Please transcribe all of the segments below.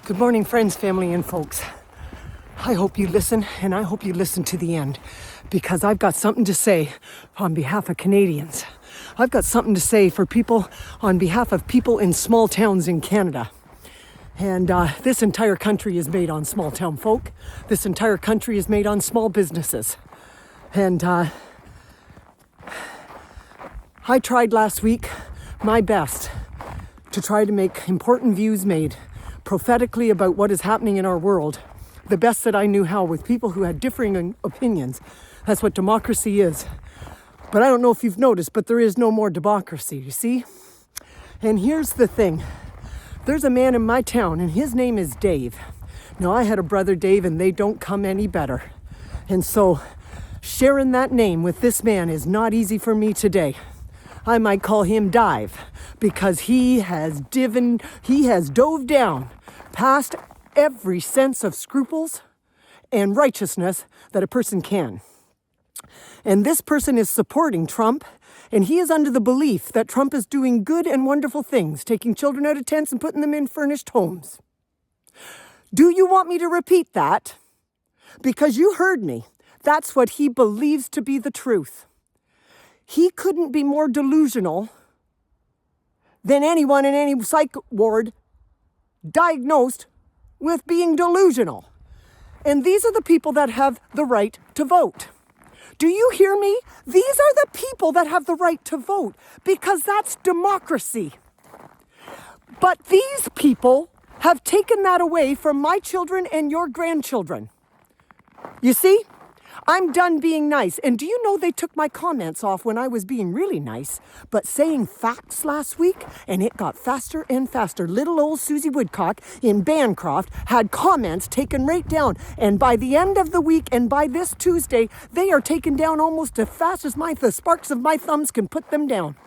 Good morning, friends, family, and folks. I hope you listen, and I hope you listen to the end, because I've got something to say on behalf of Canadians. I've got something to say for people on behalf of people in small towns in Canada. And this entire country is made on small town folk. This entire country is made on small businesses. And I tried last week my best to try to make important views made prophetically about what is happening in our world, the best that I knew how, with people who had differing opinions. That's what democracy is. But I don't know if you've noticed, but there is no more democracy, you see? And here's the thing. There's a man in my town, and his name is Dave. Now, I had a brother, Dave, and they don't come any better. And so, sharing that name with this man is not easy for me today. I might call him Dive, because he has dove down past every sense of scruples and righteousness that a person can. And this person is supporting Trump, and he is under the belief that Trump is doing good and wonderful things, taking children out of tents and putting them in furnished homes. Do you want me to repeat that? Because you heard me. That's what he believes to be the truth. He couldn't be more delusional than anyone in any psych ward diagnosed with being delusional. And these are the people that have the right to vote. Do you hear me? These are the people that have the right to vote, because that's democracy. But these people have taken that away from my children and your grandchildren. You see? I'm done being nice. And do you know they took my comments off when I was being really nice, but saying facts last week? And it got faster and faster. Little old Susie Woodcock in Bancroft had comments taken right down. And by the end of the week and by this Tuesday, they are taken down almost as fast as the sparks of my thumbs can put them down.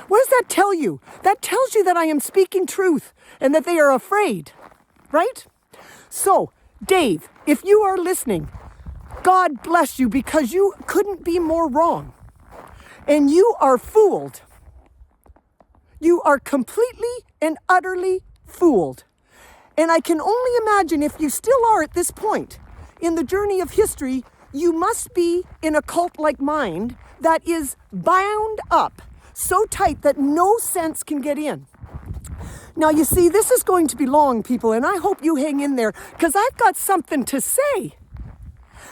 What does that tell you? That tells you that I am speaking truth and that they are afraid, right? So, Dave, if you are listening, God bless you, because you couldn't be more wrong. And you are fooled. You are completely and utterly fooled. And I can only imagine, if you still are at this point in the journey of history, you must be in a cult-like mind that is bound up so tight that no sense can get in. Now, you see, this is going to be long, people, and I hope you hang in there, because I've got something to say.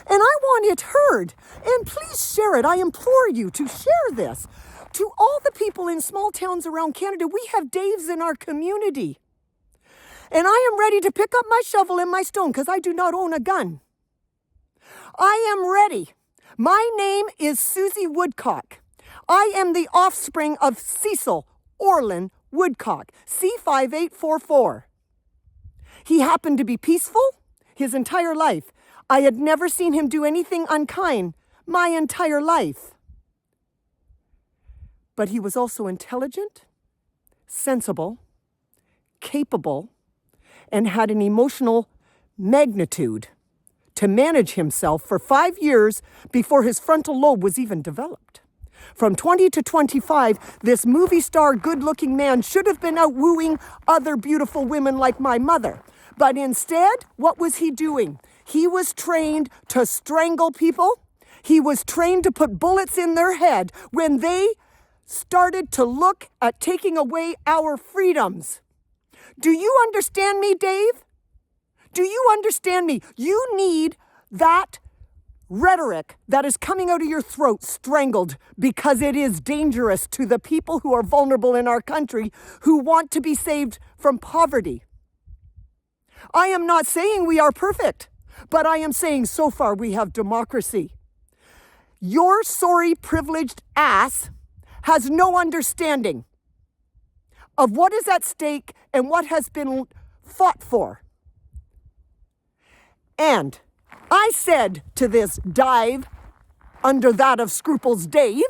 And I want it heard. And please share it. I implore you to share this. To all the people in small towns around Canada, we have Daves in our community. And I am ready to pick up my shovel and my stone, because I do not own a gun. I am ready. My name is Susie Woodcock. I am the offspring of Cecil Orland Woodcock, C5844. He happened to be peaceful his entire life. I had never seen him do anything unkind my entire life. But he was also intelligent, sensible, capable, and had an emotional magnitude to manage himself for 5 years before his frontal lobe was even developed. From 20 to 25, this movie star, good-looking man should have been out wooing other beautiful women like my mother. But instead, what was he doing? He was trained to strangle people. He was trained to put bullets in their head when they started to look at taking away our freedoms. Do you understand me, Dave? Do you understand me? You need that rhetoric that is coming out of your throat strangled, because it is dangerous to the people who are vulnerable in our country, who want to be saved from poverty. I am not saying we are perfect, but I am saying so far we have democracy. Your sorry, privileged ass has no understanding of what is at stake and what has been fought for. And I said to this Dive, under that of Scruples Dave,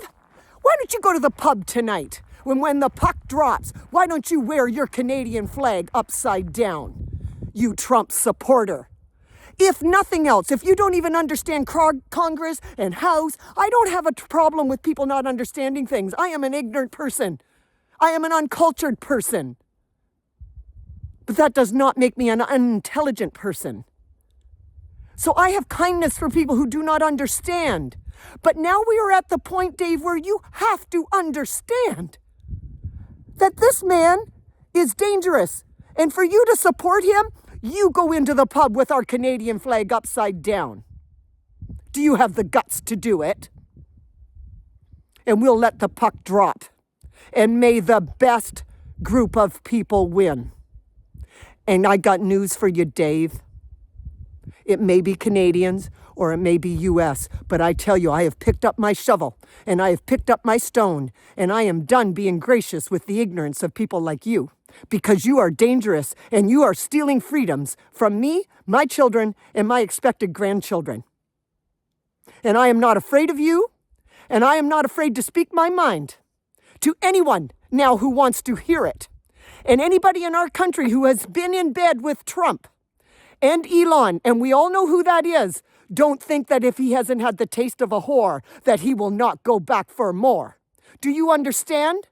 why don't you go to the pub tonight? When the puck drops, why don't you wear your Canadian flag upside down? You Trump supporter. If nothing else, if you don't even understand Congress and House, I don't have a problem with people not understanding things. I am an ignorant person. I am an uncultured person. But that does not make me an unintelligent person. So I have kindness for people who do not understand. But now we are at the point, Dave, where you have to understand that this man is dangerous. And for you to support him, you go into the pub with our Canadian flag upside down. Do you have the guts to do it? And we'll let the puck drop. And may the best group of people win. And I got news for you, Dave. It may be Canadians or it may be US, but I tell you, I have picked up my shovel and I have picked up my stone, and I am done being gracious with the ignorance of people like you, because you are dangerous and you are stealing freedoms from me, my children, and my expected grandchildren. And I am not afraid of you, and I am not afraid to speak my mind to anyone now who wants to hear it. And anybody in our country who has been in bed with Trump and Elon, and we all know who that is, don't think that if he hasn't had the taste of a whore, that he will not go back for more. Do you understand?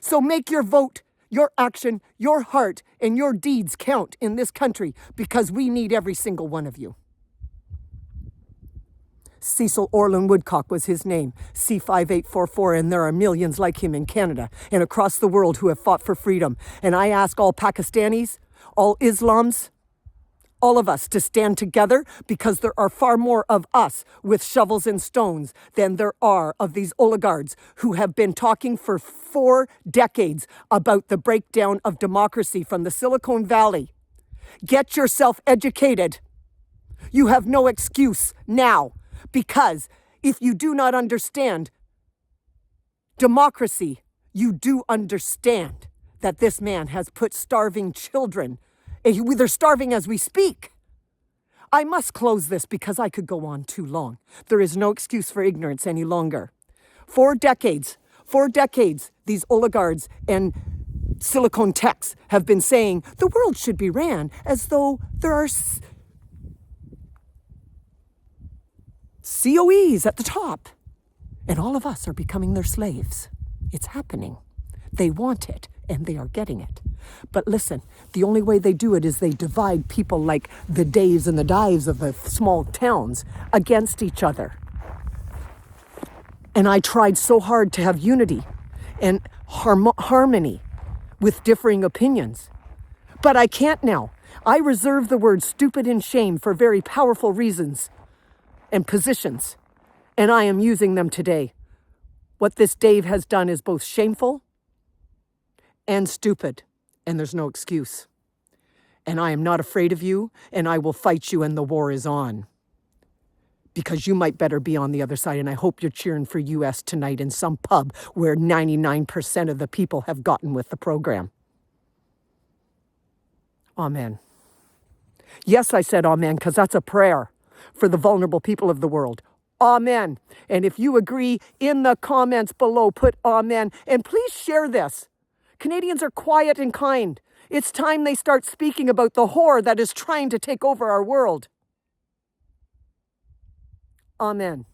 So make your vote, your action, your heart, and your deeds count in this country, because we need every single one of you. Cecil Orland Woodcock was his name, C5844, and there are millions like him in Canada and across the world who have fought for freedom. And I ask all Pakistanis, all Islams, all of us to stand together, because there are far more of us with shovels and stones than there are of these oligarchs who have been talking for 4 decades about the breakdown of democracy from the Silicon Valley. Get yourself educated. You have no excuse now, because if you do not understand democracy, you do understand that this man has put starving children. They're starving as we speak. I must close this because I could go on too long. There is no excuse for ignorance any longer. 4 decades, these oligarchs and silicon techs have been saying the world should be ran as though there are COEs at the top. And all of us are becoming their slaves. It's happening. They want it, and they are getting it. But listen, the only way they do it is they divide people like the Daves and the Dives of the small towns against each other. And I tried so hard to have unity and harmony with differing opinions. But I can't now. I reserve the word stupid and shame for very powerful reasons and positions, and I am using them today. What this Dave has done is both shameful and stupid, and there's no excuse. And I am not afraid of you, and I will fight you, and the war is on. Because you might better be on the other side, and I hope you're cheering for US tonight in some pub where 99% of the people have gotten with the program. Amen. Yes, I said amen, because that's a prayer for the vulnerable people of the world. Amen. And if you agree, in the comments below, put amen. And please share this. Canadians are quiet and kind. It's time they start speaking about the whore that is trying to take over our world. Amen.